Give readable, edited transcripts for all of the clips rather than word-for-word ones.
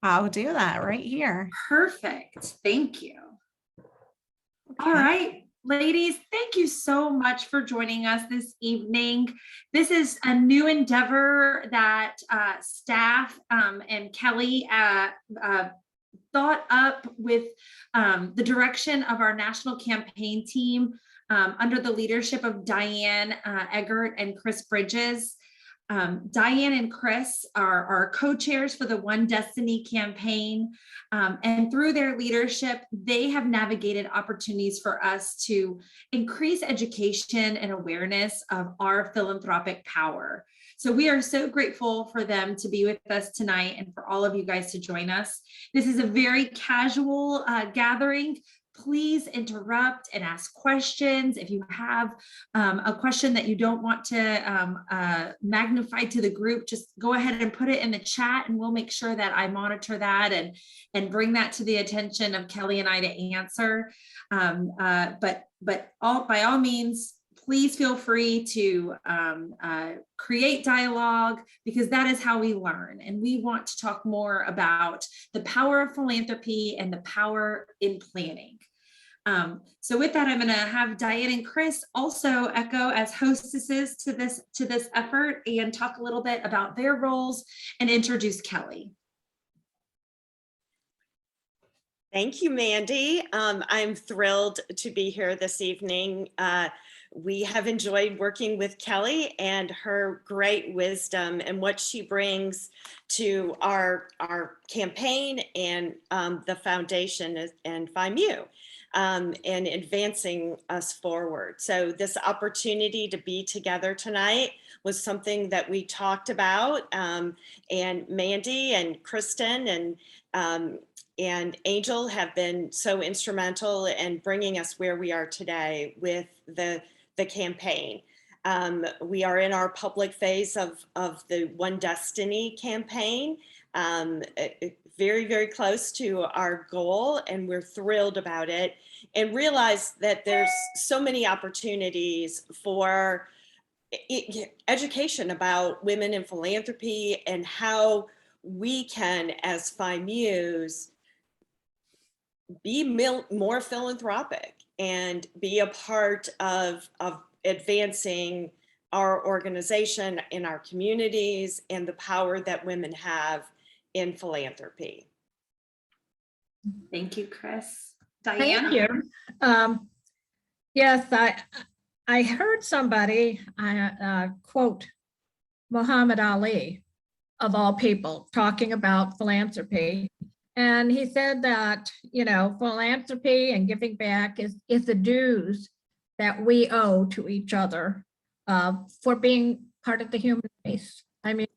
I'll do that right here. Perfect. Thank you. Okay. All right, ladies, thank you so much for joining us this evening. This is a new endeavor that staff and Kelly thought up with the direction of our national campaign team under the leadership of Diane Eggert and Chris Bridges. Diane and Chris are our co-chairs for the One Destiny campaign. And through their leadership, they have navigated opportunities for us to increase education and awareness of our philanthropic power. So we are so grateful for them to be with us tonight and for all of you guys to join us. This is a very casual gathering. Please interrupt and ask questions. If you have a question that you don't want to magnify to the group, just go ahead and put it in the chat and we'll make sure that I monitor that and bring that to the attention of Kelly and I to answer. But by all means, please feel free to create dialogue, because that is how we learn. And we want to talk more about the power of philanthropy and the power in planning. So with that, I'm going to have Diane and Chris also echo as hostesses to this effort and talk a little bit about their roles and introduce Kelly. Thank you, Mandy. I'm thrilled to be here this evening. We have enjoyed working with Kelly and her great wisdom and what she brings to our campaign and the foundation and FIMU and advancing us forward. So this opportunity to be together tonight was something that we talked about, and Mandy and Kristen and Angel have been so instrumental in bringing us where we are today with the campaign. We are in our public phase of the One Destiny campaign, very, very close to our goal, and we're thrilled about it, and realize that there's so many opportunities for education about women in philanthropy and how we can, as FIMUs, be more philanthropic and be a part of advancing our organization in our communities and the power that women have in philanthropy. Thank you, Chris. Diane? Thank you. Yes, I heard somebody quote Muhammad Ali, of all people, talking about philanthropy. And he said that, philanthropy and giving back is the dues that we owe to each other for being part of the human race. I mean,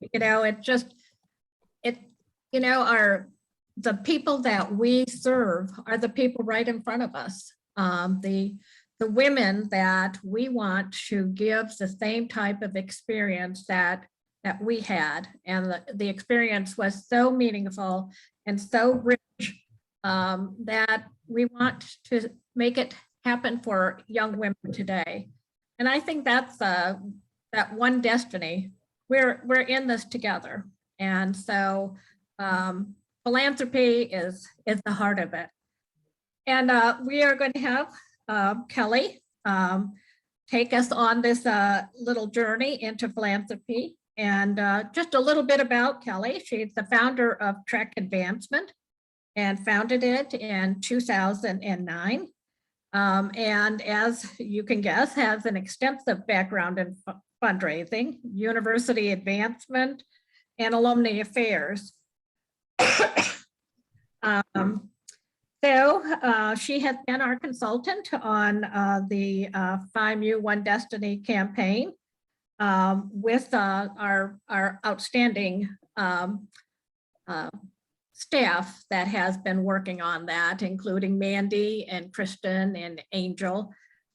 the people that we serve are the people right in front of us. The women that we want to give the same type of experience that we had, and the experience was so meaningful and so rich that we want to make it happen for young women today. And I think that's that one destiny. We're in this together, and so philanthropy is the heart of it. And we are going to have Kelly take us on this little journey into philanthropy. And just a little bit about Kelly. She's the founder of Trek Advancement and founded it in 2009. And as you can guess, has an extensive background in fundraising, university advancement, and alumni affairs. So she has been our consultant on the FIMU One Destiny campaign with our outstanding staff that has been working on that, including Mandy and Kristen and Angel.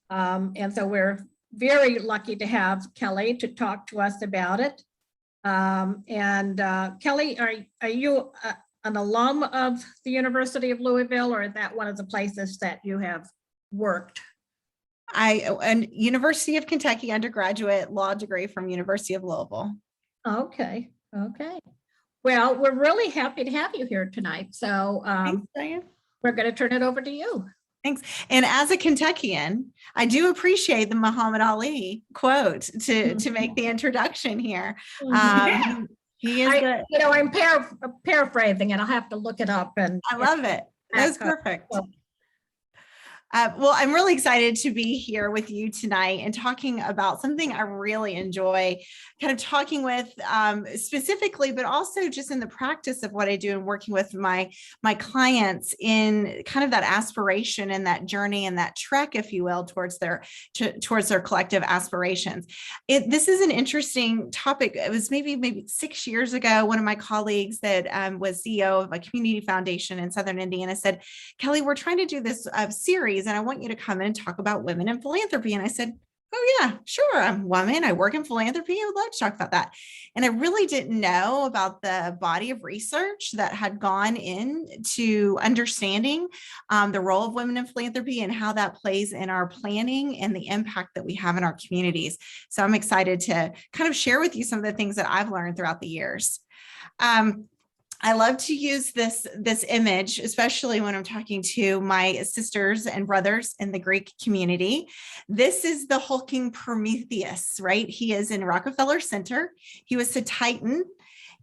And so we're very lucky to have Kelly to talk to us about it. Kelly, are you an alum of the University of Louisville, or is that one of the places that you have worked? An University of Kentucky undergraduate law degree from University of Louisville. Okay. Well, we're really happy to have you here tonight. So Thanks, Diane. we're going to turn it over to you. Thanks. And as a Kentuckian, I do appreciate the Muhammad Ali quote to make the introduction here. He is the, I'm paraphrasing and I'll have to look it up. And I love it. That was perfect. Well, I'm really excited to be here with you tonight and talking about something I really enjoy kind of talking with specifically, but also just in the practice of what I do and working with my clients in kind of that aspiration and that journey and that trek, if you will, towards their collective aspirations. This is an interesting topic. It was maybe 6 years ago, one of my colleagues that was CEO of a community foundation in Southern Indiana said, Kelly, we're trying to do this series and I want you to come in and talk about women in philanthropy. And I said, oh yeah, sure. I'm a woman. I work in philanthropy. I would love to talk about that. And I really didn't know about the body of research that had gone into understanding the role of women in philanthropy and how that plays in our planning and the impact that we have in our communities. So I'm excited to kind of share with you some of the things that I've learned throughout the years. I love to use this image, especially when I'm talking to my sisters and brothers in the Greek community. This is the hulking Prometheus, right? He is in Rockefeller Center. He was a Titan,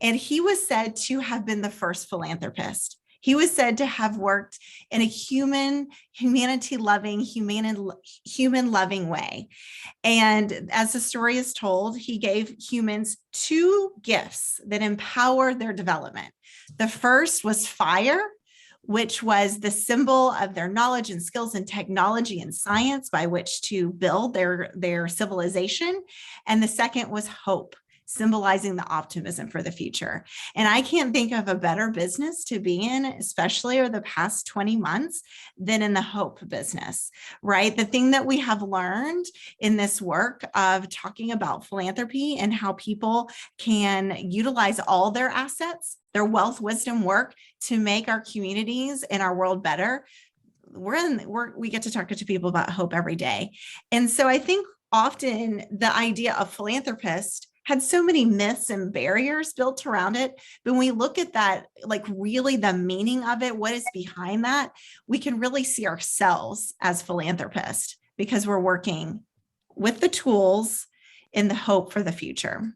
and he was said to have been the first philanthropist. He was said to have worked in a humanity-loving, human-loving way. And as the story is told, he gave humans 2 gifts that empowered their development. The first was fire, which was the symbol of their knowledge and skills and technology and science by which to build their civilization. And the second was hope, symbolizing the optimism for the future. And I can't think of a better business to be in, especially over the past 20 months, than in the hope business, right? The thing that we have learned in this work of talking about philanthropy and how people can utilize all their assets, their wealth, wisdom, work to make our communities and our world better. We get to talk to people about hope every day. And so I think often the idea of philanthropist had so many myths and barriers built around it. But when we look at that, like really the meaning of it, what is behind that, we can really see ourselves as philanthropists because we're working with the tools in the hope for the future.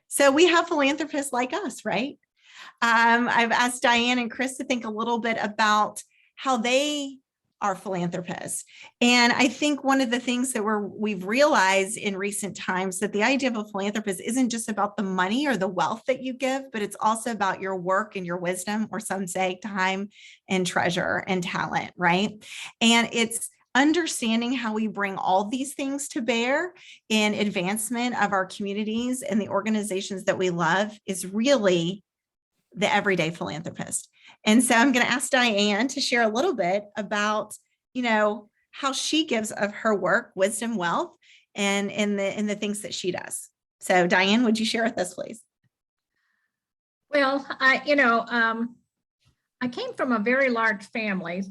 So we have philanthropists like us, right? I've asked Diane and Chris to think a little bit about how they are philanthropists. And I think one of the things that we've realized in recent times that the idea of a philanthropist isn't just about the money or the wealth that you give, but it's also about your work and your wisdom, or some say time and treasure and talent, right? And it's understanding how we bring all these things to bear in advancement of our communities and the organizations that we love is really the everyday philanthropist. And so I'm going to ask Diane to share a little bit about, how she gives of her work, wisdom, wealth, and in the things that she does. So Diane, would you share with us, please? Well, I came from a very large family.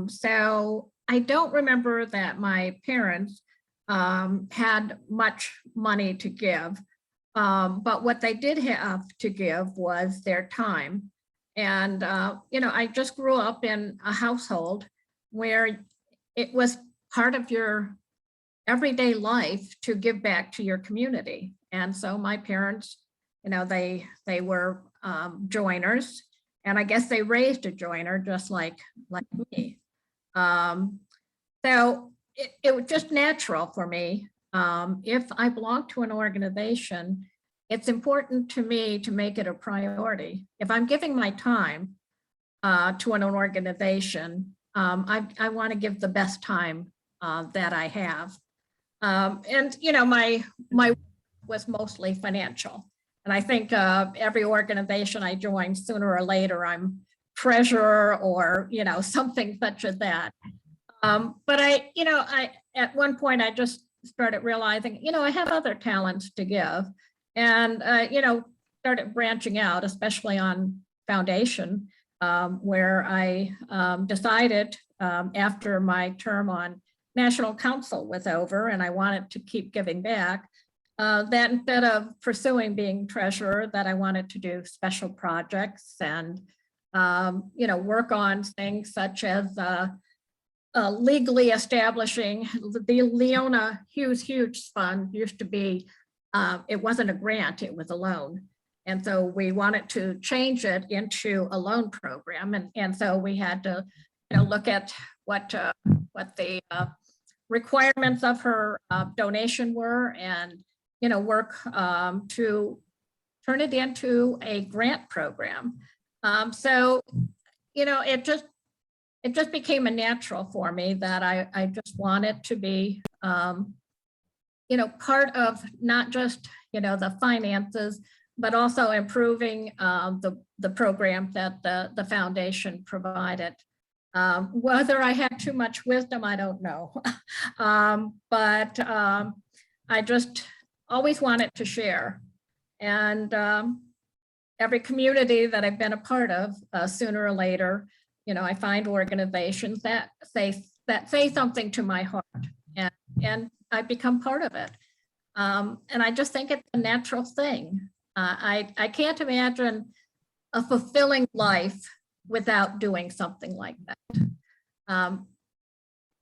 So I don't remember that my parents had much money to give. But what they did have to give was their time. And, I just grew up in a household where it was part of your everyday life to give back to your community. And so my parents, they were joiners, and I guess they raised a joiner just like me. So it was just natural for me. If I belong to an organization, it's important to me to make it a priority. If I'm giving my time to an organization, I want to give the best time that I have. And my was mostly financial. And I think every organization I join, sooner or later, I'm treasurer or something such as that. But I at one point I just started realizing, I have other talents to give, and started branching out, especially on foundation, where I decided after my term on national council was over and I wanted to keep giving back, that instead of pursuing being treasurer, that I wanted to do special projects and, work on things such as legally establishing the Leona Hughes Fund used to be, it wasn't a grant, it was a loan. And so we wanted to change it into a loan program. And so we had to, look at what the requirements of her donation were and, work to turn it into a grant program. So, it just became a natural for me that I just wanted to be, part of not just, the finances, but also improving the programs that the foundation provided. Whether I had too much wisdom, I don't know. But I just always wanted to share. And every community that I've been a part of, sooner or later, I find organizations that say something to my heart, and I become part of it. And I just think it's a natural thing. I can't imagine a fulfilling life without doing something like that.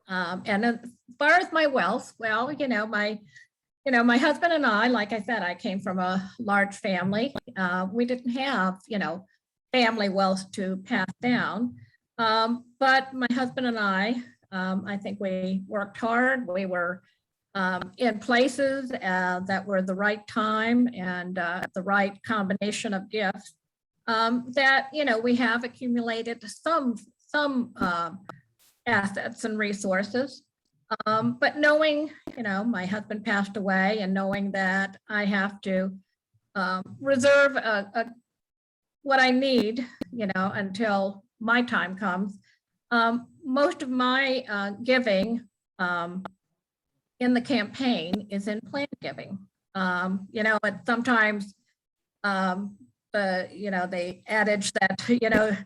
And as far as my wealth, well, my husband and I, like I said, I came from a large family. We didn't have, family wealth to pass down. But my husband and I think we worked hard. We were in places that were the right time and the right combination of gifts that, we have accumulated some assets and resources. But knowing, my husband passed away and knowing that I have to reserve what I need, until my time comes. Most of my giving in the campaign is in plan giving. And sometimes the adage that,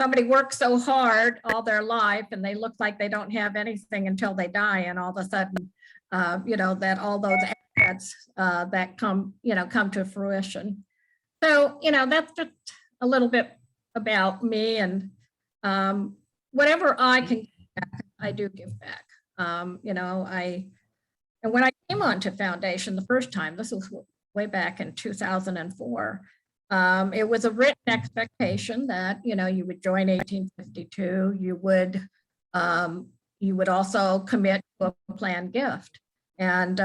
somebody works so hard all their life and they look like they don't have anything until they die. And all of a sudden, that all those assets that come to fruition. So, that's just a little bit about me, and whatever I can give back, I do give back. And when I came onto Foundation the first time, this was way back in 2004, it was a written expectation that, you would join 1852, you would also commit to a planned gift. And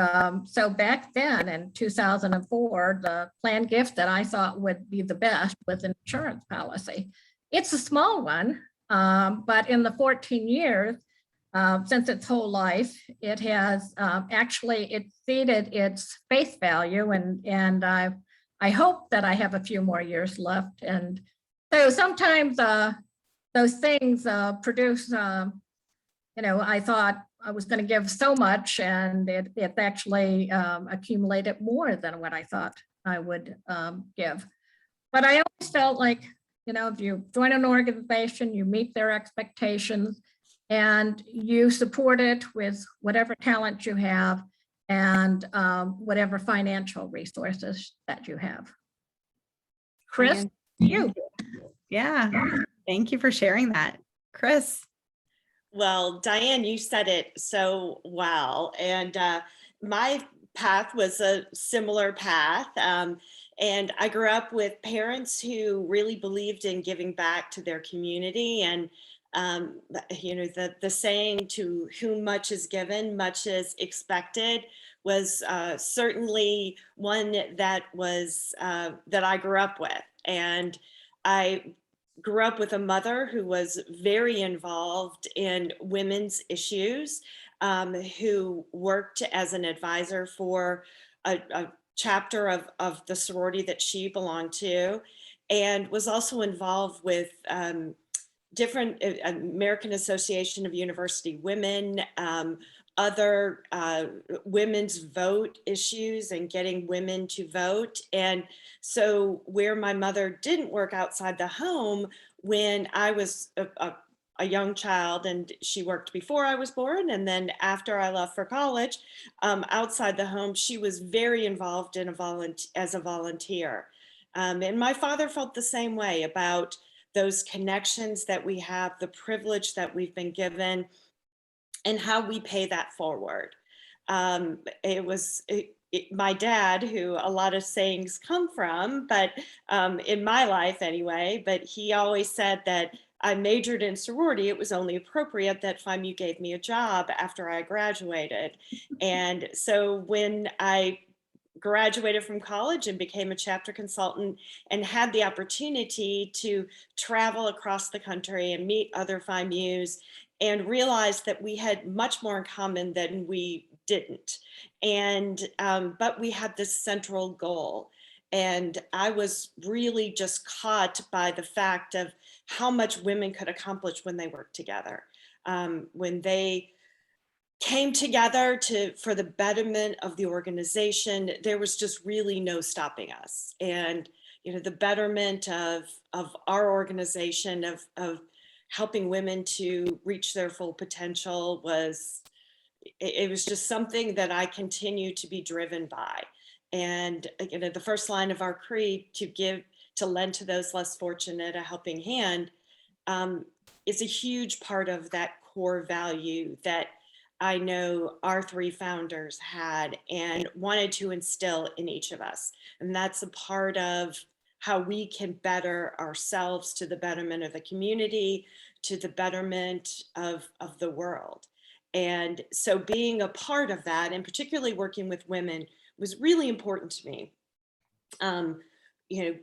so back then in 2004, the planned gift that I thought would be the best was an insurance policy. It's a small one, but in the 14 years, since its whole life, it has actually exceeded its face value, and I hope that I have a few more years left. And so sometimes those things produce, I thought I was going to give so much, and it actually accumulated more than what I thought I would give. But I always felt like, if you join an organization, you meet their expectations, and you support it with whatever talent you have and whatever financial resources that you have. Chris, you. Yeah, thank you for sharing that. Chris. Well, Diane, you said it so well. And my path was a similar path. And I grew up with parents who really believed in giving back to their community. And, the saying, to whom much is given, much is expected, was certainly one that I grew up with. And I grew up with a mother who was very involved in women's issues, who worked as an advisor for a chapter of the sorority that she belonged to, and was also involved with different American Association of University Women, other women's vote issues and getting women to vote. And so where my mother didn't work outside the home, when I was a young child, and she worked before I was born. And then after I left for college, outside the home, she was very involved in as a volunteer. And my father felt the same way about those connections that we have, the privilege that we've been given, and how we pay that forward. My dad, who a lot of sayings come from, but in my life anyway, but he always said that I majored in sorority. It was only appropriate that FIMU gave me a job after I graduated. And so when I graduated from college and became a chapter consultant and had the opportunity to travel across the country and meet other FIMUs and realized that we had much more in common than we didn't. And, but we had this central goal. And I was really just caught by the fact of how much women could accomplish when they worked together. When they came together for the betterment of the organization, there was just really no stopping us. And the betterment of our organization, of helping women to reach their full potential it was just something that I continue to be driven by. And the first line of our creed, to lend to those less fortunate a helping hand, is a huge part of that core value that I know our three founders had and wanted to instill in each of us. And that's a part of how we can better ourselves to the betterment of the community, to the betterment of the world. And so being a part of that, and particularly working with women, was really important to me.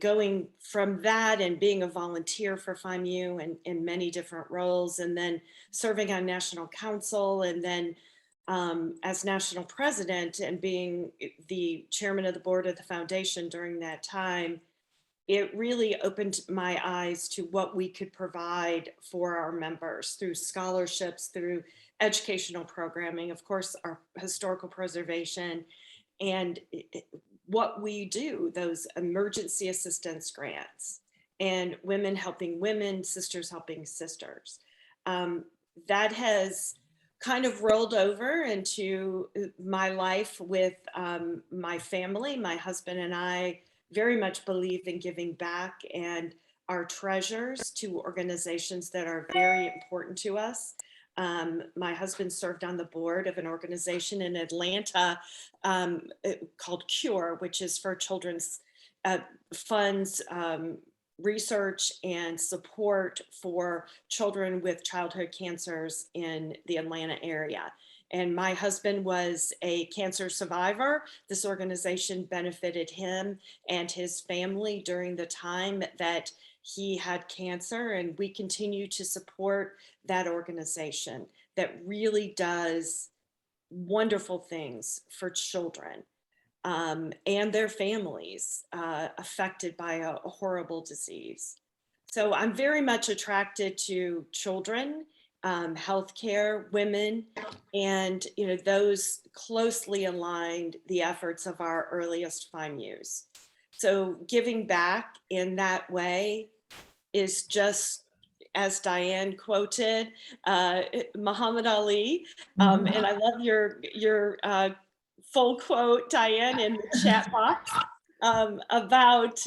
Going from that and being a volunteer for FIMU in many different roles, and then serving on national council, and then as national president and being the chairman of the board of the foundation during that time, it really opened my eyes to what we could provide for our members through scholarships, through educational programming, of course, our historical preservation, and what we do, those emergency assistance grants, and women helping women, sisters helping sisters. That has kind of rolled over into my life with my family. My husband and I very much believe in giving back and our treasures to organizations that are very important to us. My husband served on the board of an organization in Atlanta called CURE, which is for children's funds, research and support for children with childhood cancers in the Atlanta area. And my husband was a cancer survivor. This organization benefited him and his family during the time that he had cancer, and we continue to support that organization that really does wonderful things for children and their families affected by a horrible disease. So I'm very much attracted to children, healthcare, women, and those closely aligned the efforts of our earliest FIMUs. So giving back in that way is just, as Diane quoted, Muhammad Ali, and I love your full quote, Diane, in the chat box about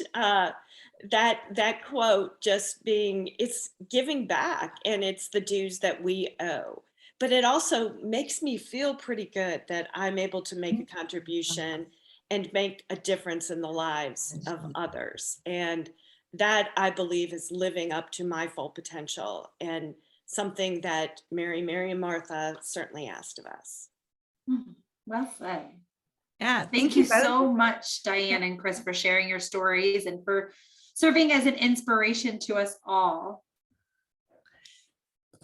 that quote just being, it's giving back and it's the dues that we owe. But it also makes me feel pretty good that I'm able to make a contribution and make a difference in the lives of others. And that, I believe, is living up to my full potential, and something that Mary and Martha certainly asked of us. Well said. Yeah, thank you so much, Diane and Chris, for sharing your stories and for serving as an inspiration to us all.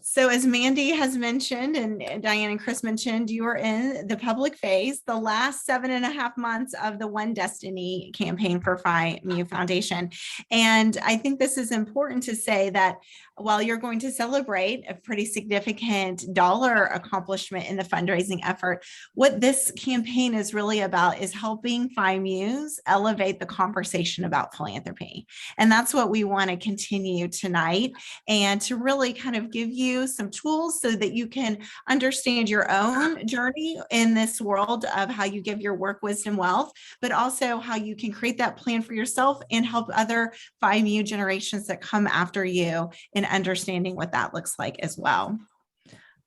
So as Mandy has mentioned, and Diane and Chris mentioned, you are in the public phase, the last 7.5 months of the One Destiny campaign for FIMU Foundation. And I think this is important to say that while you're going to celebrate a pretty significant dollar accomplishment in the fundraising effort, what this campaign is really about is helping FIMUs elevate the conversation about philanthropy. And that's what we want to continue tonight, and to really kind of give you some tools so that you can understand your own journey in this world of how you give your work, wisdom, wealth, but also how you can create that plan for yourself and help other FIMU generations that come after you in understanding what that looks like as well.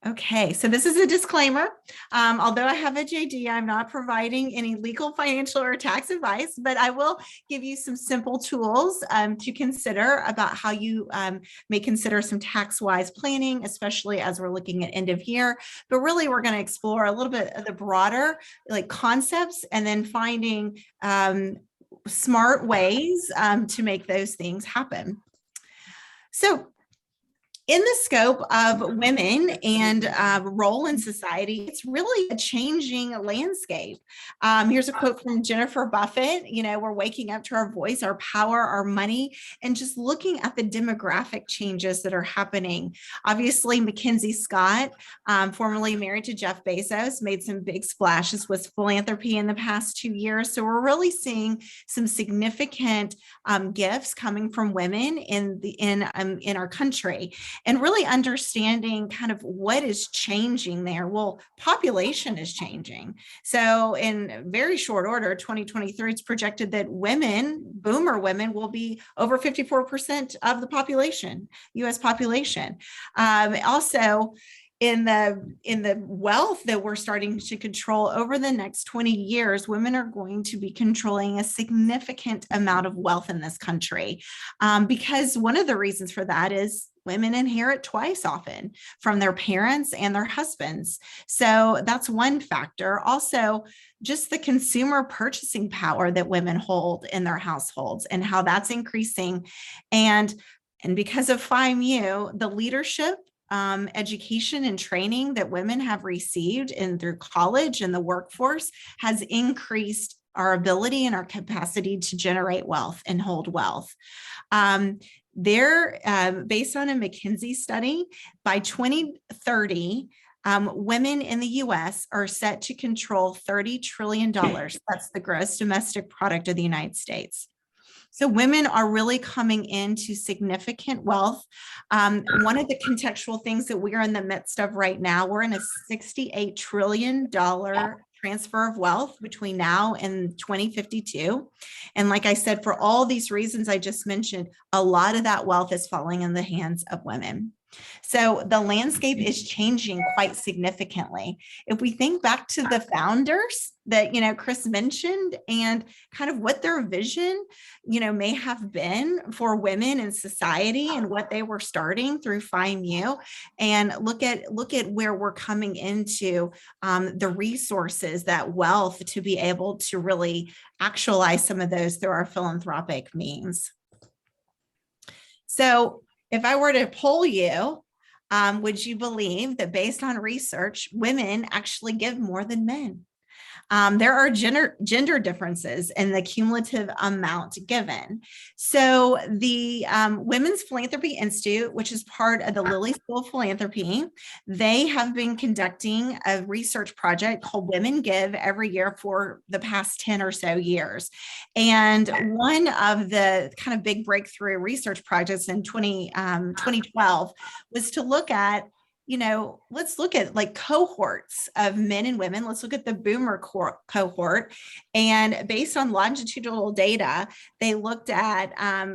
Okay, so this is a disclaimer. Although I have a JD, I'm not providing any legal, financial, or tax advice, but I will give you some simple tools to consider about how you may consider some tax-wise planning, especially as we're looking at end of year. But really, we're going to explore a little bit of the broader like concepts, and then finding smart ways to make those things happen. So, in the scope of women and role in society, it's really a changing landscape. Here's a quote from Jennifer Buffett. We're waking up to our voice, our power, our money, and just looking at the demographic changes that are happening. Obviously, Mackenzie Scott, formerly married to Jeff Bezos, made some big splashes with philanthropy in the past 2 years. So we're really seeing some significant gifts coming from women in our country. And really understanding kind of what is changing there. Well, population is changing. So in very short order, 2023, it's projected that boomer women will be over 54% of the population, US population. Also, in the wealth that we're starting to control over the next 20 years, women are going to be controlling a significant amount of wealth in this country, because one of the reasons for that is women inherit twice often from their parents and their husbands. So that's one factor. Also, just the consumer purchasing power that women hold in their households and how that's increasing. And because of FIMU, the leadership, education and training that women have received through college and the workforce has increased our ability and our capacity to generate wealth and hold wealth. Based on a McKinsey study, by 2030, women in the US are set to control $30 trillion. That's the gross domestic product of the United States. So women are really coming into significant wealth. One of the contextual things that we are in the midst of right now, we're in a $68 trillion transfer of wealth between now and 2052. And like I said, for all these reasons I just mentioned, a lot of that wealth is falling in the hands of women. So the landscape is changing quite significantly. If we think back to the founders that, Chris mentioned, and kind of what their vision, may have been for women in society and what they were starting through FIMU, and look at where we're coming into the resources, that wealth, to be able to really actualize some of those through our philanthropic means. So if I were to poll you, would you believe that based on research, women actually give more than men? There are gender differences in the cumulative amount given. So the Women's Philanthropy Institute, which is part of the Lilly School of Philanthropy, they have been conducting a research project called Women Give every year for the past 10 or so years. And one of the kind of big breakthrough research projects in 2012 was to look at, let's look at like cohorts of men and women. Let's look at the boomer cohort. And based on longitudinal data, they looked at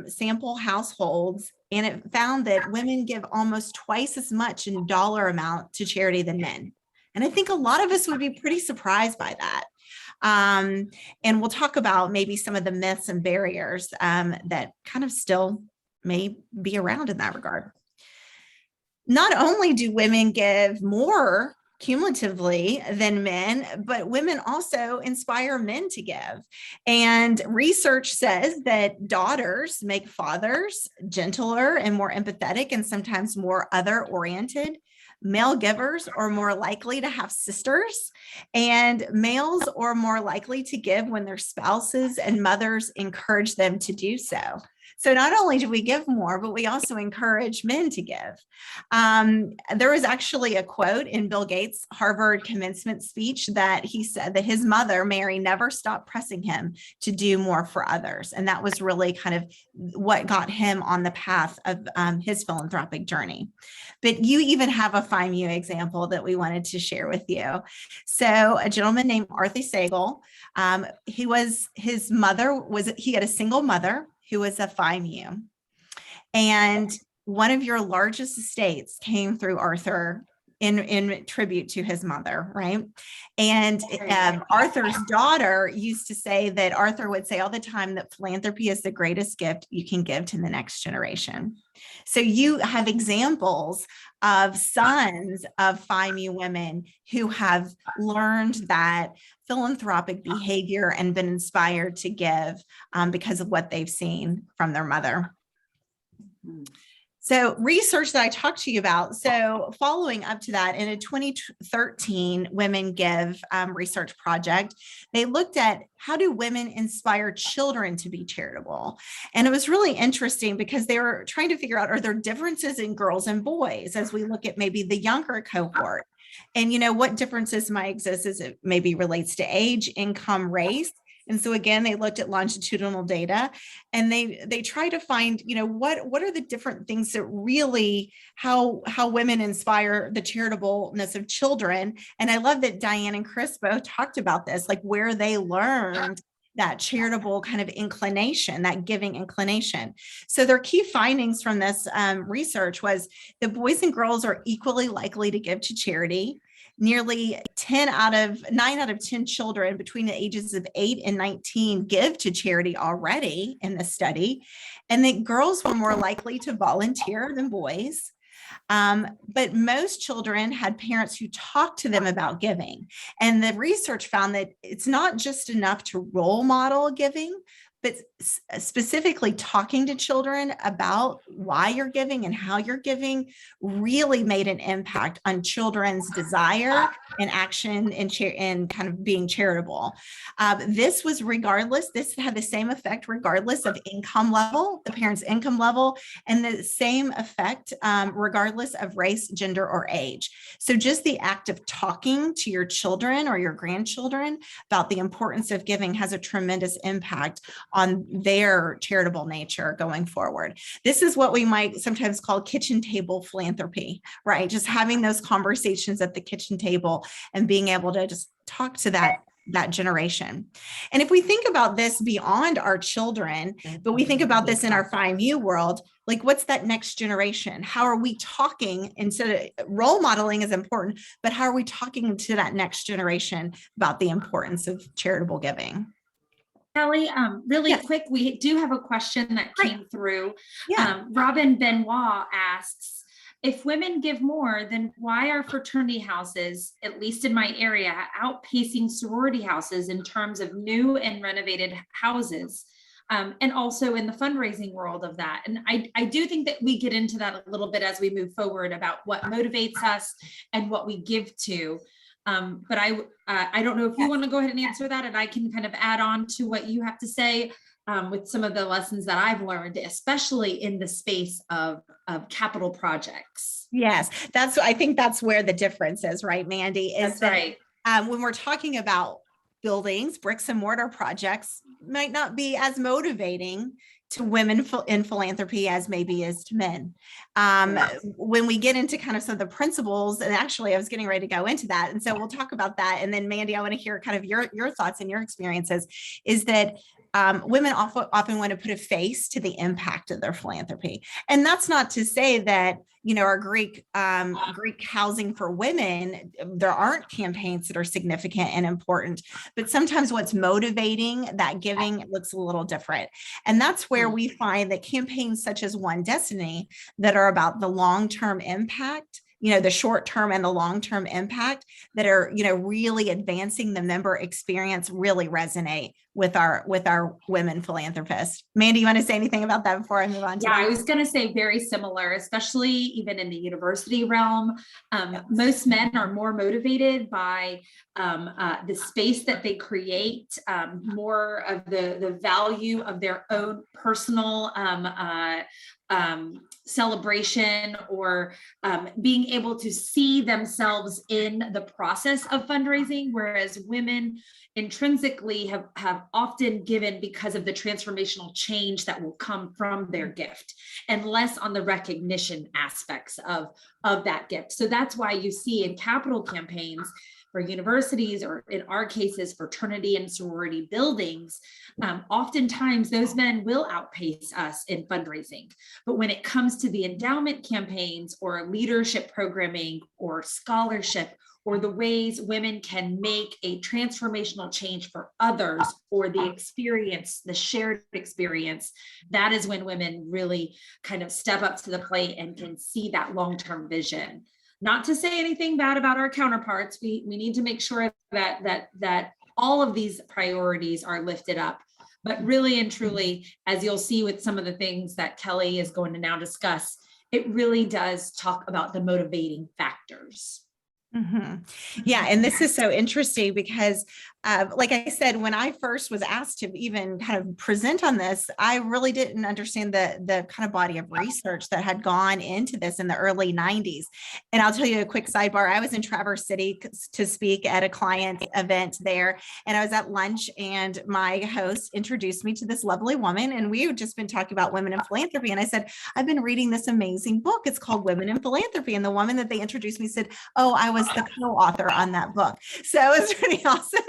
sample households, and it found that women give almost twice as much in dollar amount to charity than men. And I think a lot of us would be pretty surprised by that. And we'll talk about maybe some of the myths and barriers that kind of still may be around in that regard. Not only do women give more cumulatively than men, but women also inspire men to give. And research says that daughters make fathers gentler and more empathetic and sometimes more other-oriented. Male givers are more likely to have sisters, and males are more likely to give when their spouses and mothers encourage them to do so. So not only do we give more, but we also encourage men to give. There was actually a quote in Bill Gates' Harvard commencement speech that he said that his mother, Mary, never stopped pressing him to do more for others. And that was really kind of what got him on the path of his philanthropic journey. But you even have a FIMU example that we wanted to share with you. So a gentleman named Arthur Sagel, he had a single mother who was a FIMU. And one of your largest estates came through Arthur in tribute to his mother, right? And Arthur's daughter used to say that Arthur would say all the time that philanthropy is the greatest gift you can give to the next generation. So you have examples of sons of FIMU women who have learned that philanthropic behavior and been inspired to give because of what they've seen from their mother. So research that I talked to you about. So following up to that, in a 2013 Women Give research project, they looked at how do women inspire children to be charitable? And it was really interesting because they were trying to figure out, are there differences in girls and boys as we look at maybe the younger cohort? And, what differences might exist as it maybe relates to age, income, race. And so again, they looked at longitudinal data and they try to find, what are the different things that really how women inspire the charitableness of children. And I love that Diane and Chris both talked about this, like where they learned that charitable kind of inclination, that giving inclination. So their key findings from this research was that boys and girls are equally likely to give to charity. Nearly 9 out of 10 children between the ages of 8 and 19 give to charity already in the study, and that girls were more likely to volunteer than boys. But most children had parents who talked to them about giving. And the research found that it's not just enough to role model giving, but specifically talking to children about why you're giving and how you're giving really made an impact on children's desire and action and kind of being charitable. This had the same effect regardless of income level, the parents' income level, and the same effect regardless of race, gender, or age. So just the act of talking to your children or your grandchildren about the importance of giving has a tremendous impact on their charitable nature going forward. This is what we might sometimes call kitchen table philanthropy, right? Just having those conversations at the kitchen table and being able to just talk to that generation. And if we think about this beyond our children, but we think about this in our FIMU world, like what's that next generation? How are we talking? Instead of role modeling is important, but how are we talking to that next generation about the importance of charitable giving? Kelly, really Yes. quick, we do have a question that came through. Yeah. Robin Benoit asks, if women give more, then why are fraternity houses, at least in my area, outpacing sorority houses in terms of new and renovated houses? And also in the fundraising world of that. And I do think that we get into that a little bit as we move forward about what motivates us and what we give to. But I don't know if you want to go ahead and answer that, and I can kind of add on to what you have to say with some of the lessons that I've learned, especially in the space of capital projects. Yes, I think that's where the difference is, right, Mandy? Is That's that right. when we're talking about buildings, bricks and mortar projects might not be as motivating to women in philanthropy as maybe is to men. When we get into kind of some of the principles, and actually I was getting ready to go into that. And so we'll talk about that. And then Mandy, I want to hear kind of your thoughts and your experiences, is that women often want to put a face to the impact of their philanthropy. And that's not to say that, our Greek housing for women, there aren't campaigns that are significant and important, but sometimes what's motivating that giving looks a little different. And that's where we find that campaigns such as One Destiny that are about the long-term impact, the short term and the long term impact that are, really advancing the member experience really resonate with our women philanthropists. Mandy, you want to say anything about that before I move on to Yeah, that? I was going to say very similar, especially even in the university realm. Most men are more motivated by the space that they create, more of the value of their own personal celebration, or being able to see themselves in the process of fundraising, whereas women intrinsically have often given because of the transformational change that will come from their gift, and less on the recognition aspects of that gift. So that's why you see in capital campaigns for universities, or in our cases, fraternity and sorority buildings, oftentimes those men will outpace us in fundraising. But when it comes to the endowment campaigns, or leadership programming, or scholarship, or the ways women can make a transformational change for others, or the experience, the shared experience, that is when women really kind of step up to the plate and can see that long-term vision. Not to say anything bad about our counterparts. We need to make sure that all of these priorities are lifted up. But really and truly, as you'll see with some of the things that Kelly is going to now discuss, it really does talk about the motivating factors. Mm-hmm. Yeah. And this is so interesting because, like I said, when I first was asked to even kind of present on this, I really didn't understand the kind of body of research that had gone into this in the early 90s. And I'll tell you a quick sidebar. I was in Traverse City to speak at a client event there, and I was at lunch, and my host introduced me to this lovely woman, and we had just been talking about women in philanthropy. And I said, I've been reading this amazing book. It's called Women in Philanthropy. And the woman that they introduced me said, oh, I was the co-author on that book. So it was pretty awesome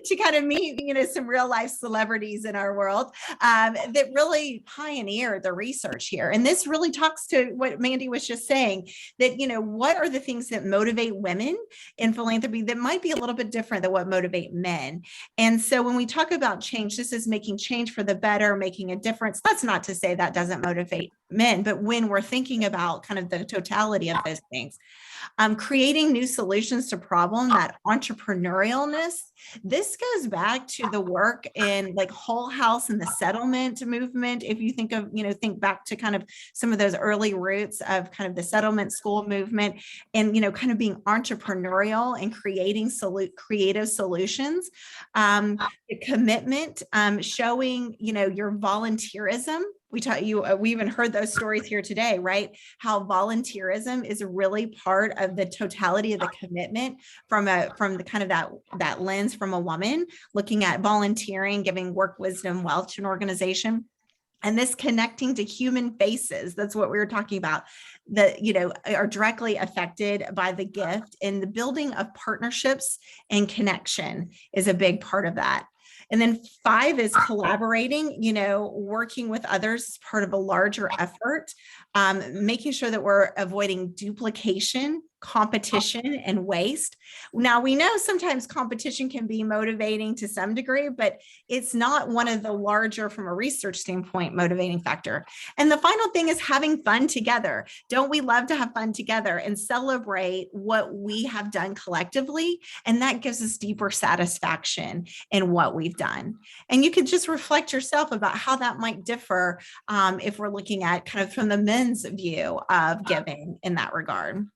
to kind of meet, some real life celebrities in our world that really pioneered the research here. And this really talks to what Mandy was just saying, that, what are the things that motivate women in philanthropy that might be a little bit different than what motivate men. And so when we talk about change, this is making change for the better, making a difference. That's not to say that doesn't motivate men, but when we're thinking about kind of the totality of those things, creating new solutions to problem, that entrepreneurialness, this goes back to the work in like Whole House and the settlement movement. If you think of, think back to kind of some of those early roots of kind of the settlement school movement, and, kind of being entrepreneurial and creating creative solutions, the commitment, showing, your volunteerism. We even heard those stories here today, right? How volunteerism is really part of the totality of the commitment from the kind of that lens from a woman, looking at volunteering, giving work, wisdom, wealth to an organization. And this connecting to human faces, that's what we were talking about, that, are directly affected by the gift, and the building of partnerships and connection is a big part of that. And then 5 is collaborating, working with others as part of a larger effort, making sure that we're avoiding duplication, competition, and waste. Now, we know sometimes competition can be motivating to some degree, but it's not one of the larger, from a research standpoint, motivating factor. And the final thing is having fun together. Don't we love to have fun together and celebrate what we have done collectively? And that gives us deeper satisfaction in what we've done. And you can just reflect yourself about how that might differ if we're looking at kind of from the men's view of giving in that regard.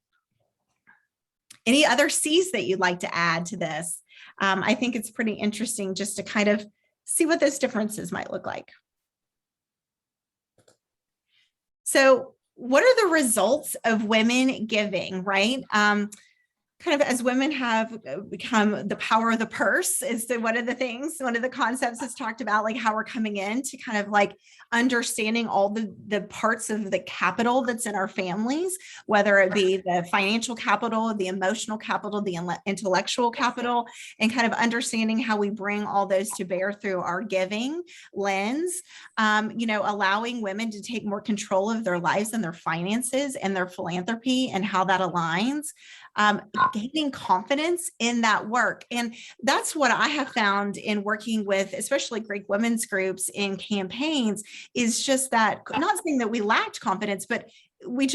Any other C's that you'd like to add to this? I think it's pretty interesting just to kind of see what those differences might look like. So what are the results of women giving, right? Kind of as women have become the power of the purse is one of the concepts that's talked about, like how we're coming in to kind of like understanding all the parts of the capital that's in our families, whether it be the financial capital, the emotional capital, the intellectual capital, and kind of understanding how we bring all those to bear through our giving lens, allowing women to take more control of their lives and their finances and their philanthropy and how that aligns. Gaining confidence in that work. And that's what I have found in working with, especially Greek women's groups in campaigns, is just that, not saying that we lacked confidence, but we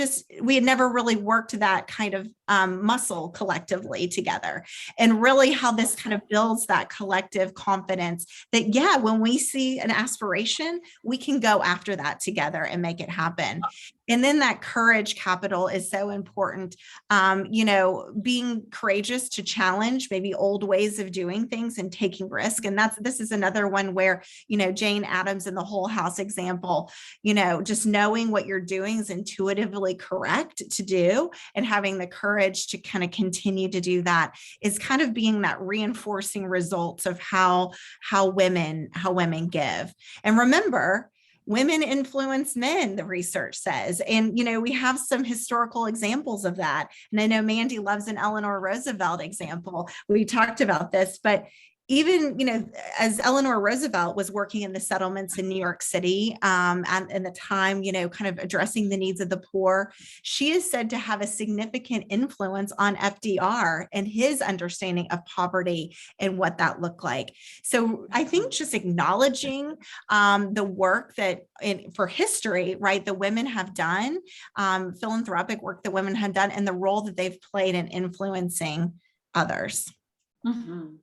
had never really worked that kind of muscle collectively together, and really how this kind of builds that collective confidence that, yeah, when we see an aspiration, we can go after that together and make it happen. And then that courage capital is so important. Being courageous to challenge maybe old ways of doing things and taking risk. And this is another one where, Jane Addams in the Whole House example, just knowing what you're doing is intuitively correct to do, and having the courage to kind of continue to do that is kind of being that reinforcing results of how women give. And remember, women influence men, the research says. And, we have some historical examples of that. And I know Mandy loves an Eleanor Roosevelt example. We talked about this, but even, as Eleanor Roosevelt was working in the settlements in New York City, and in the time, kind of addressing the needs of the poor, she is said to have a significant influence on FDR and his understanding of poverty and what that looked like. So I think just acknowledging the work that for history, right, the women have done, philanthropic work that women have done, and the role that they've played in influencing others. Mhm.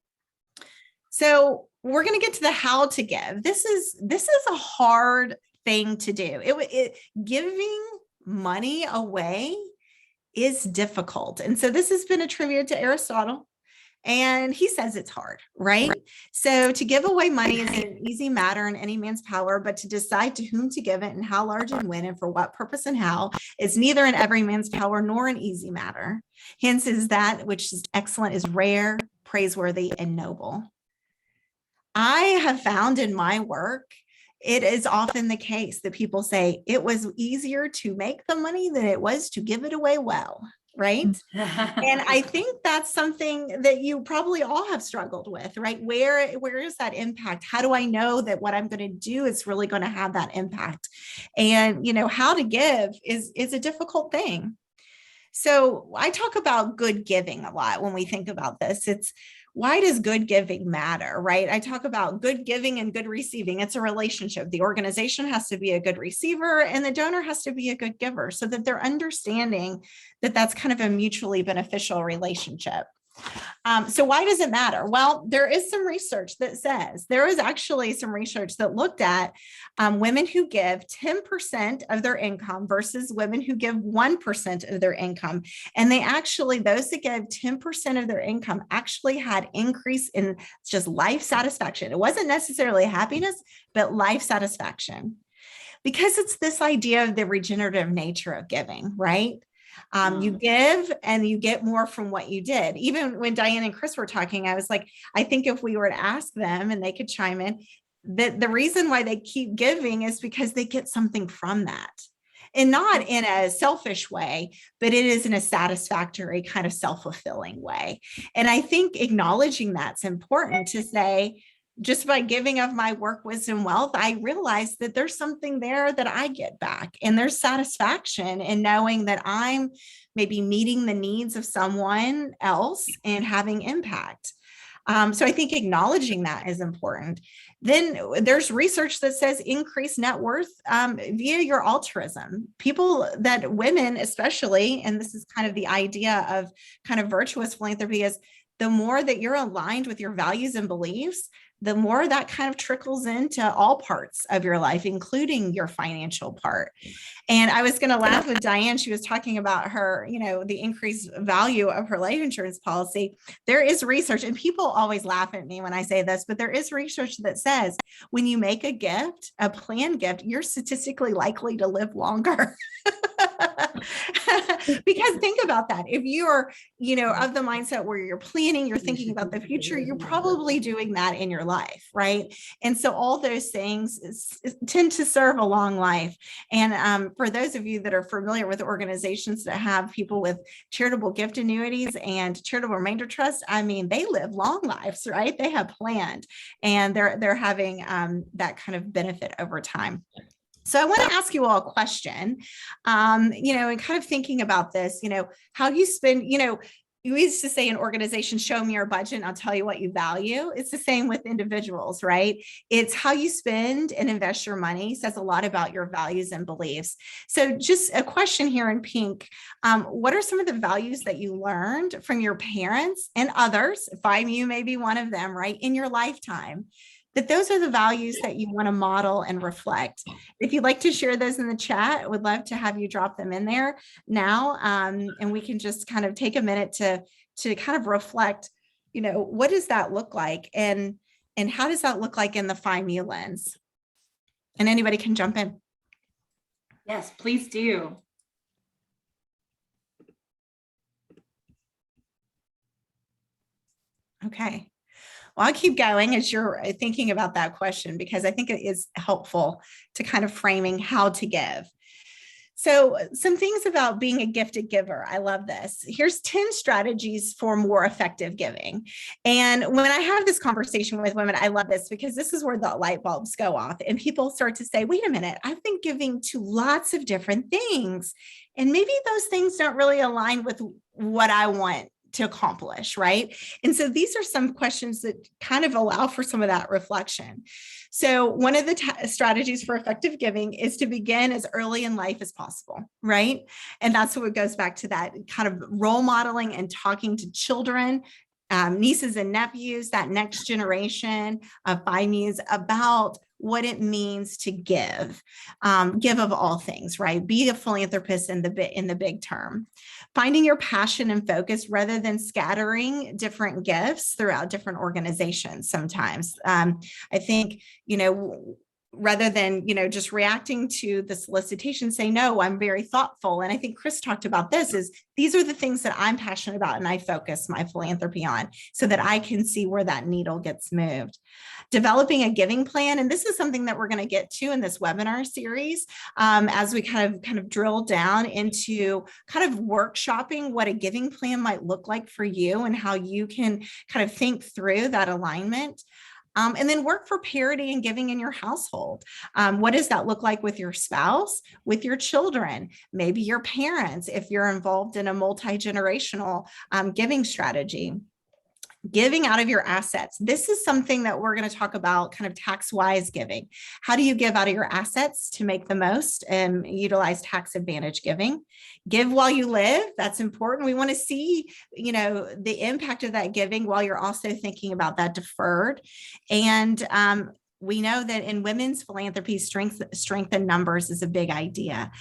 So we're going to get to the how to give. This is a hard thing to do. Giving money away is difficult. And so this has been attributed to Aristotle, and he says it's hard, right? So to give away money is an easy matter in any man's power, but to decide to whom to give it and how large and when and for what purpose and how is neither in every man's power nor an easy matter. Hence is that which is excellent is rare, praiseworthy, and noble. I have found in my work, it is often the case that people say it was easier to make the money than it was to give it away well, right? And I think that's something that you probably all have struggled with, right? Where is that impact? How do I know that what I'm going to do is really going to have that impact? And, how to give is a difficult thing. So I talk about good giving a lot when we think about this. Why does good giving matter, right? I talk about good giving and good receiving. It's a relationship. The organization has to be a good receiver and the donor has to be a good giver, so that they're understanding that that's kind of a mutually beneficial relationship. So why does it matter? Well, there is some research that says, there is actually some research that looked at women who give 10% of their income versus women who give 1% of their income. And those that give 10% of their income actually had increase in just life satisfaction. It wasn't necessarily happiness, but life satisfaction. Because it's this idea of the regenerative nature of giving, right? You give and you get more from what you did. Even when Diane and Chris were talking, I was like, I think if we were to ask them and they could chime in, that the reason why they keep giving is because they get something from that. And not in a selfish way, but it is in a satisfactory kind of self-fulfilling way. And I think acknowledging that's important to say, just by giving of my work, wisdom, wealth, I realize that there's something there that I get back. And there's satisfaction in knowing that I'm maybe meeting the needs of someone else and having impact. So I think acknowledging that is important. Then there's research that says increased net worth via your altruism. Women especially, and this is kind of the idea of kind of virtuous philanthropy, is the more that you're aligned with your values and beliefs, the more that kind of trickles into all parts of your life, including your financial part. And I was going to laugh with Diane. She was talking about her, the increased value of her life insurance policy. There is research, and people always laugh at me when I say this, but there is research that says when you make a planned gift, you're statistically likely to live longer. Because think about that. If you're, of the mindset where you're planning, you're thinking about the future, you're probably doing that in your life, right? And so all those things tend to serve a long life. And for those of you that are familiar with organizations that have people with charitable gift annuities and charitable remainder trust, they live long lives, right? They have planned, and they're having that kind of benefit over time. So I want to ask you all a question, and kind of thinking about this, how you spend, we used to say in organizations, show me your budget and I'll tell you what you value. It's the same with individuals, right? It's how you spend and invest your money says a lot about your values and beliefs. So just a question here in pink. What are some of the values that you learned from your parents and others, if you may be one of them, right, in your lifetime? That those are the values that you want to model and reflect. If you'd like to share those in the chat, I would love to have you drop them in there now. And we can just kind of take a minute to kind of reflect, what does that look like? And how does that look like in the FIME lens? And anybody can jump in. Yes, please do. Okay. Well, I'll keep going as you're thinking about that question, because I think it is helpful to kind of framing how to give. So some things about being a gifted giver. I love this. Here's 10 strategies for more effective giving. And when I have this conversation with women, I love this because this is where the light bulbs go off and people start to say, wait a minute, I've been giving to lots of different things. And maybe those things don't really align with what I want to accomplish, right? And so these are some questions that kind of allow for some of that reflection. So one of the strategies for effective giving is to begin as early in life as possible, right? And that's what goes back to that kind of role modeling and talking to children, nieces and nephews, that next generation of FIMEs about what it means to give of all things, right? Be a philanthropist in the big term. Finding your passion and focus rather than scattering different gifts throughout different organizations sometimes. I think, rather than, just reacting to the solicitation, say, no, I'm very thoughtful. And I think Chris talked about this, is these are the things that I'm passionate about and I focus my philanthropy on so that I can see where that needle gets moved. Developing a giving plan. And this is something that we're going to get to in this webinar series as we kind of drill down into kind of workshopping what a giving plan might look like for you and how you can kind of think through that alignment. And then work for parity and giving in your household. What does that look like with your spouse, with your children, maybe your parents, if you're involved in a multi-generational giving strategy? Giving out of your assets. This is something that we're going to talk about, kind of tax-wise giving. How do you give out of your assets to make the most and utilize tax advantage giving? Give while you live. That's important. We want to see, the impact of that giving while you're also thinking about that deferred. And we know that in women's philanthropy, strength in numbers is a big idea.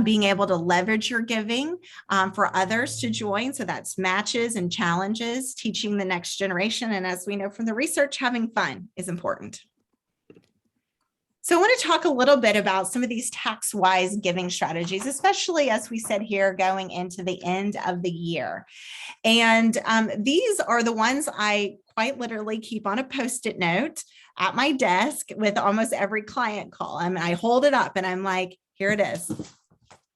Being able to leverage your giving for others to join. So that's matches and challenges, teaching the next generation. And as we know from the research, having fun is important. So I want to talk a little bit about some of these tax-wise giving strategies, especially as we said here, going into the end of the year. And these are the ones I quite literally keep on a Post-it note at my desk with almost every client call. I hold it up and I'm like, here it is.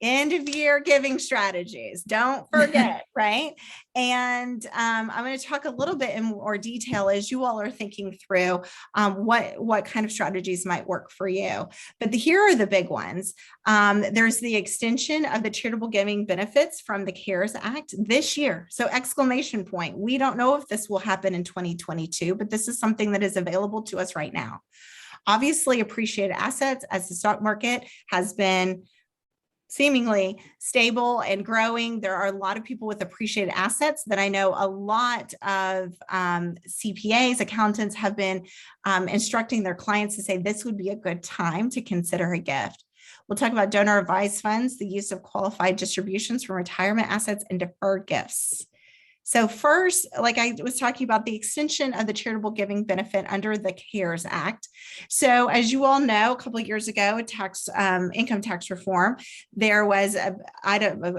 End of year giving strategies. Don't forget, right? And I'm going to talk a little bit in more detail as you all are thinking through what kind of strategies might work for you. But here are the big ones. There's the extension of the charitable giving benefits from the CARES Act this year. So exclamation point. We don't know if this will happen in 2022, but this is something that is available to us right now. Obviously, appreciated assets as the stock market has been seemingly stable and growing. There are a lot of people with appreciated assets that I know a lot of CPAs, accountants have been instructing their clients to say this would be a good time to consider a gift. We'll talk about donor advised funds, the use of qualified distributions from retirement assets and deferred gifts. So first, like I was talking about, the extension of the charitable giving benefit under the CARES Act. So as you all know, a couple of years ago, income tax reform, there was a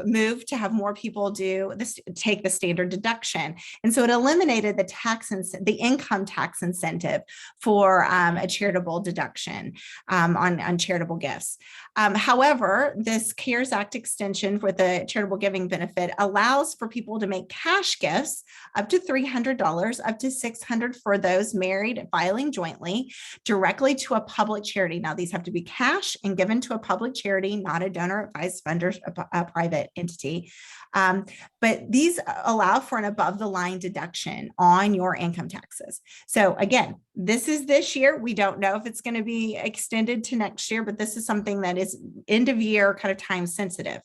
move to have more people take the standard deduction. And so it eliminated the income tax incentive for a charitable deduction on charitable gifts. However, this CARES Act extension for the charitable giving benefit allows for people to make cash cash gifts up to $300, up to $600 for those married filing jointly directly to a public charity. Now, these have to be cash and given to a public charity, not a donor advised fund or a private entity. But these allow for an above the line deduction on your income taxes. So again, this is this year. We don't know if it's going to be extended to next year, but this is something that is end of year kind of time sensitive.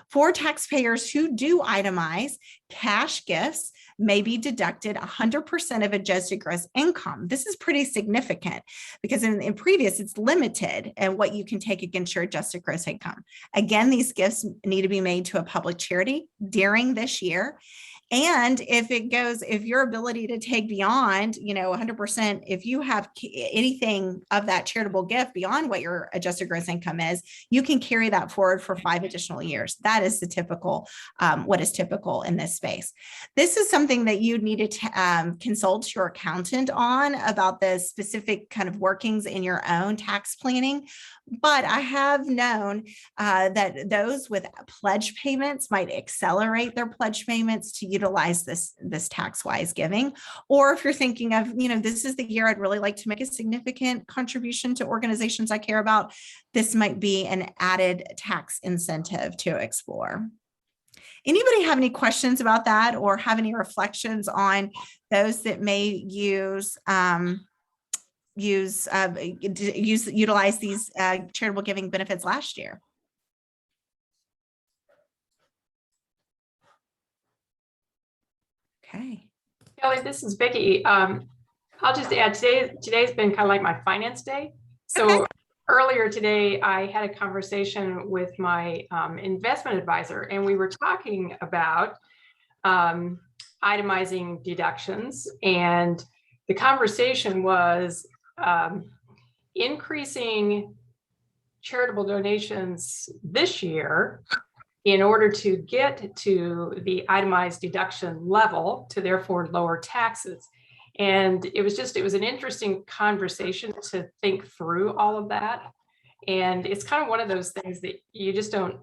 For taxpayers who do itemize, cash gifts may be deducted 100% of adjusted gross income. This is pretty significant because in previous, it's limited and what you can take against your adjusted gross income. Again, these gifts need to be made to a public charity during this year. And if your ability to take beyond, 100%, if you have anything of that charitable gift beyond what your adjusted gross income is, you can carry that forward for 5 additional years. That is what is typical in this space. This is something that you need to consult your accountant on about the specific kind of workings in your own tax planning. But I have known that those with pledge payments might accelerate their pledge payments to utilize this tax-wise giving. Or if you're thinking of, this is the year I'd really like to make a significant contribution to organizations I care about, this might be an added tax incentive to explore. Anybody have any questions about that or have any reflections on those that may utilize these charitable giving benefits last year? Okay. Kelly, this is Vicki. I'll just add, today's been kind of like my finance day. So earlier today, I had a conversation with my investment advisor, and we were talking about itemizing deductions. And the conversation was increasing charitable donations this year in order to get to the itemized deduction level to therefore lower taxes. And it was an interesting conversation to think through all of that. And it's kind of one of those things that you just don't,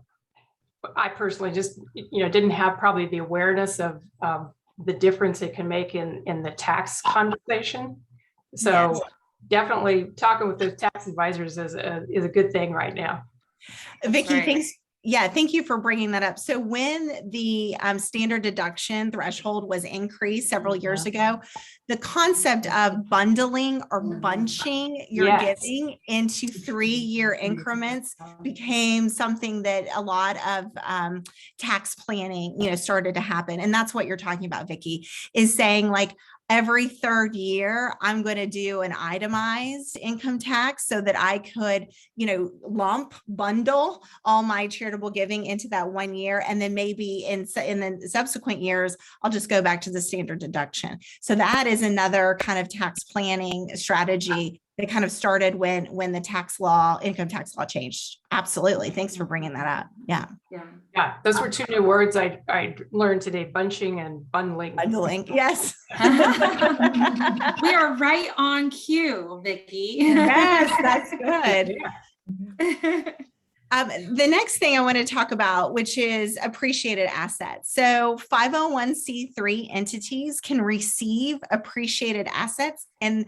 I personally just, didn't have probably the awareness of the difference it can make in the tax conversation. So yes. Definitely talking with those tax advisors is a good thing right now. Vicki, thanks. Yeah, thank you for bringing that up. So when the standard deduction threshold was increased several years ago, the concept of bundling or bunching your giving into 3-year increments became something that a lot of tax planning, started to happen. And that's what you're talking about, Vicki, is saying like, every 3rd year, I'm going to do an itemized income tax so that I could, bundle all my charitable giving into that 1 year. And then maybe in the subsequent years, I'll just go back to the standard deduction. So that is another kind of tax planning strategy that kind of started when the income tax law changed. Absolutely. Thanks for bringing that up. Yeah. Yeah. Those were 2 new words I learned today, bunching and bundling. Bundling. Yes. We are right on cue, Vicki. Yes, that's good. The next thing I want to talk about, which is appreciated assets. So 501c3 entities can receive appreciated assets, and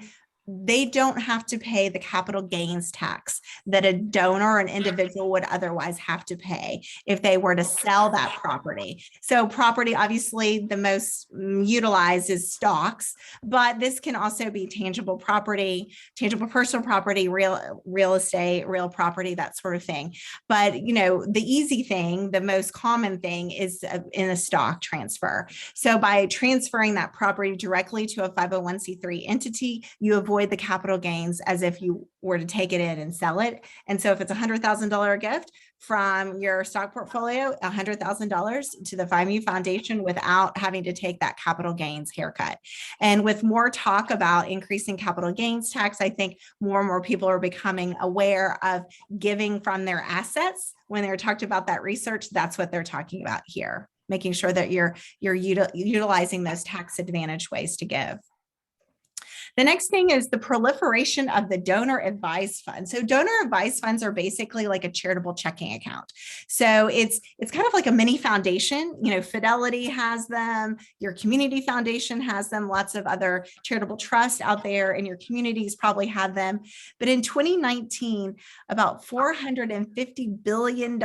they don't have to pay the capital gains tax that a donor or an individual would otherwise have to pay if they were to sell that property. So property, obviously, the most utilized is stocks, but this can also be tangible property, tangible personal property, real estate, real property, that sort of thing. But, the easy thing, the most common thing is in a stock transfer. So by transferring that property directly to a 501c3 entity, you avoid the capital gains as if you were to take it in and sell it. And so if it's $100,000 gift from your stock portfolio, $100,000 to the 5U Foundation without having to take that capital gains haircut. And with more talk about increasing capital gains tax, I think more and more people are becoming aware of giving from their assets. When they're talked about that research, that's what they're talking about here, making sure that you're utilizing those tax advantage ways to give. The next thing is the proliferation of the donor advised fund. So donor advised funds are basically like a charitable checking account. So it's kind of like a mini foundation. You know, Fidelity has them, your community foundation has them, lots of other charitable trusts out there in your communities probably have them. But in 2019, about $450 billion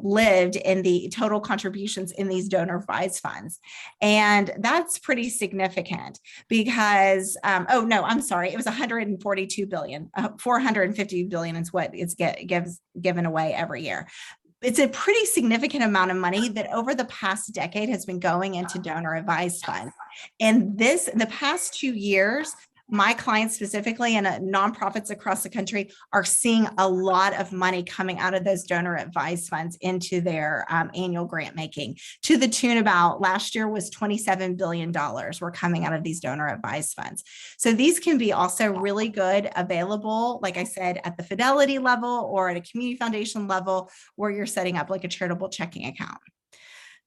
lived in the total contributions in these donor advised funds. And that's pretty significant because, oh no, I'm sorry, it was 142 billion, 450 billion is what it's given away every year. It's a pretty significant amount of money that over the past decade has been going into donor advised funds. And the past 2 years, my clients specifically and nonprofits across the country are seeing a lot of money coming out of those donor advised funds into their annual grant making, to the tune about, last year was $27 billion were coming out of these donor advised funds. So these can be also really good, available, like I said, at the Fidelity level or at a community foundation level where you're setting up like a charitable checking account.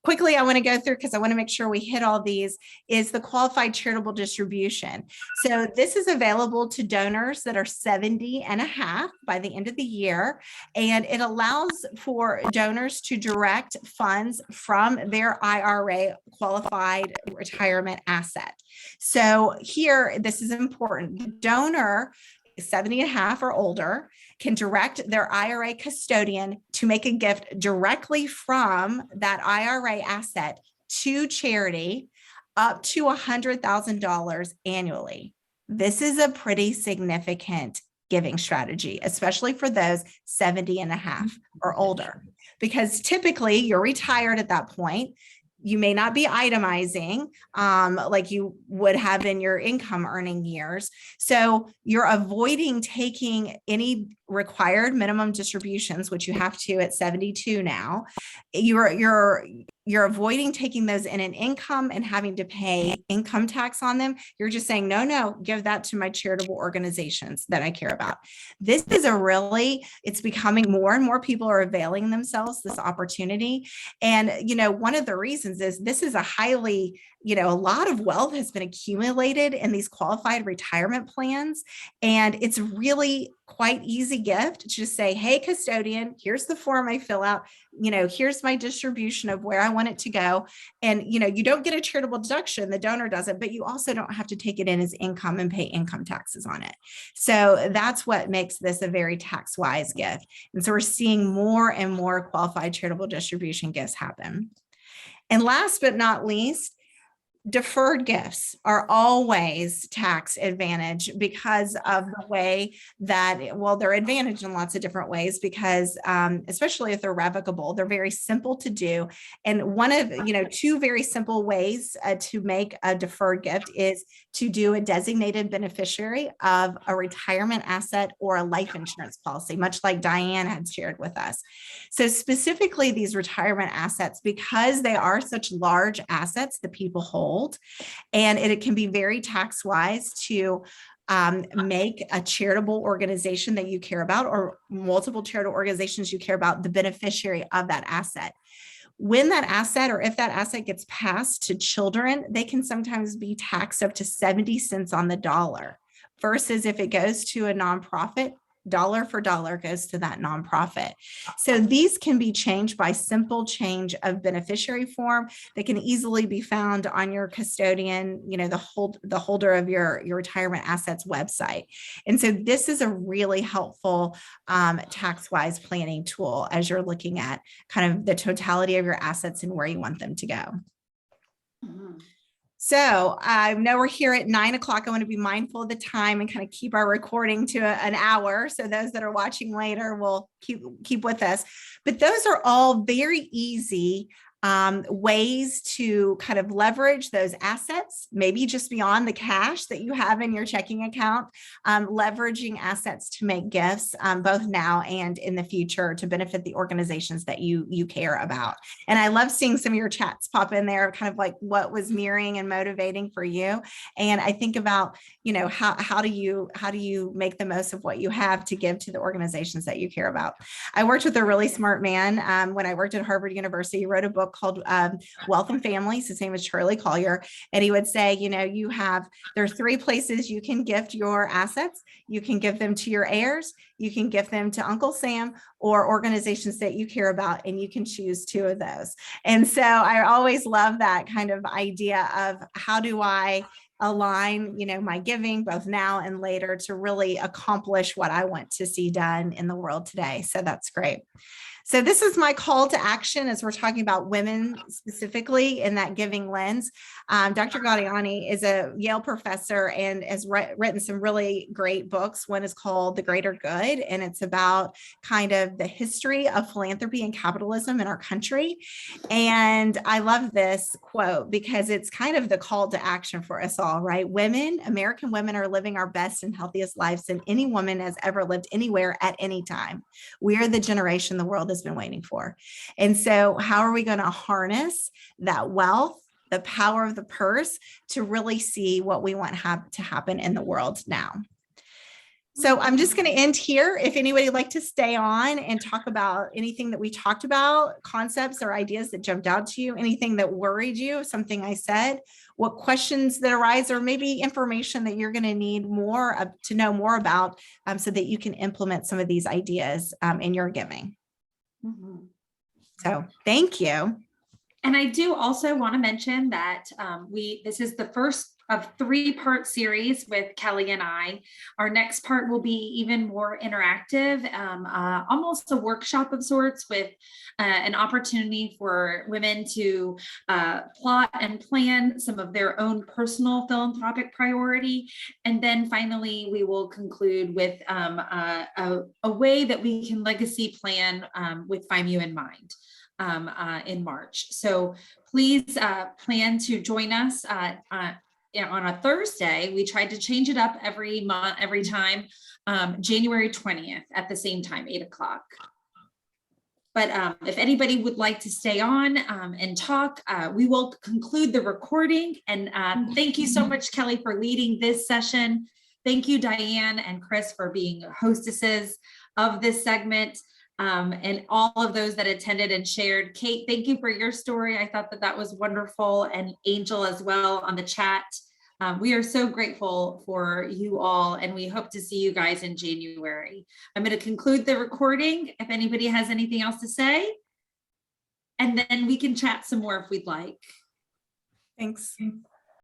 Quickly, I want to go through because I want to make sure we hit all these, is the qualified charitable distribution. So this is available to donors that are 70 and a half by the end of the year. And it allows for donors to direct funds from their IRA qualified retirement asset. So here, this is important. The donor 70 and a half or older can direct their IRA custodian to make a gift directly from that IRA asset to charity up to $100,000 annually. This is a pretty significant giving strategy, especially for those 70 and a half or older, because typically you're retired at that point. You may not be itemizing like you would have in your income earning years. So you're avoiding taking any required minimum distributions, which you have to at 72 now. You're avoiding taking those in an income and having to pay income tax on them. You're just saying, no, give that to my charitable organizations that I care about. This is it's becoming more and more people are availing themselves this opportunity. And, one of the reasons is this is a highly, a lot of wealth has been accumulated in these qualified retirement plans. And it's really quite easy gift to just say, hey, custodian, here's the form I fill out. Here's my distribution of where I want it to go. And, you don't get a charitable deduction, the donor doesn't, but you also don't have to take it in as income and pay income taxes on it. So that's what makes this a very tax wise gift. And so we're seeing more and more qualified charitable distribution gifts happen. And last but not least, deferred gifts are always tax advantage because of the way that, they're advantaged in lots of different ways because especially if they're revocable, they're very simple to do. And one of, two very simple ways to make a deferred gift is to do a designated beneficiary of a retirement asset or a life insurance policy, much like Diane had shared with us. So specifically these retirement assets, because they are such large assets that people hold, and it can be very tax wise to make a charitable organization that you care about or multiple charitable organizations you care about the beneficiary of that asset. When that asset or if that asset gets passed to children, they can sometimes be taxed up to 70 cents on the dollar versus if it goes to a nonprofit, dollar for dollar goes to that nonprofit. So these can be changed by simple change of beneficiary form that can easily be found on your custodian, the holder of your retirement assets website. And so this is a really helpful tax-wise planning tool as you're looking at kind of the totality of your assets and where you want them to go. So I know we're here at 9 o'clock. I want to be mindful of the time and kind of keep our recording to an hour. So those that are watching later will keep with us. But those are all very easy ways to kind of leverage those assets, maybe just beyond the cash that you have in your checking account, leveraging assets to make gifts both now and in the future to benefit the organizations that you care about. And I love seeing some of your chats pop in there, kind of like what was mirroring and motivating for you. And I think about, how do you make the most of what you have to give to the organizations that you care about? I worked with a really smart man when I worked at Harvard University. He wrote a book book called Wealth and Families. His name is Charlie Collier. And he would say, there are 3 places you can gift your assets. You can give them to your heirs, you can gift them to Uncle Sam, or organizations that you care about, and you can choose 2 of those. And so I always love that kind of idea of how do I align, my giving both now and later to really accomplish what I want to see done in the world today. So that's great. So this is my call to action as we're talking about women specifically in that giving lens. Dr. Gaudiani is a Yale professor and has written some really great books. One is called The Greater Good, and it's about kind of the history of philanthropy and capitalism in our country. And I love this quote because it's kind of the call to action for us all, right? American women are living our best and healthiest lives than any woman has ever lived anywhere at any time. We are the generation the world has been waiting for. And so how are we going to harness that wealth, the power of the purse, to really see what we want to happen in the world now? So I'm just going to end here. If anybody would like to stay on and talk about anything that we talked about, concepts or ideas that jumped out to you, anything that worried you, something I said, what questions that arise, or maybe information that you're going to need to know more about so that you can implement some of these ideas in your giving. Mhm. So thank you. And I do also want to mention that this is the first of 3-part series with Kelly and I. Our next part will be even more interactive, almost a workshop of sorts, with an opportunity for women to plot and plan some of their own personal philanthropic priority. And then finally, we will conclude with a way that we can legacy plan with FIMU in mind in March. So please plan to join us on a Thursday. We tried to change it up every month, every time, January 20th at the same time, 8 o'clock. But if anybody would like to stay on and talk, we will conclude the recording. And thank you so much, Kelly, for leading this session. Thank you, Diane and Chris, for being hostesses of this segment. And all of those that attended and shared. Kate, thank you for your story. I thought that was wonderful, and Angel as well on the chat. We are so grateful for you all, and we hope to see you guys in January. I'm going to conclude the recording if anybody has anything else to say, and then we can chat some more if we'd like. Thanks.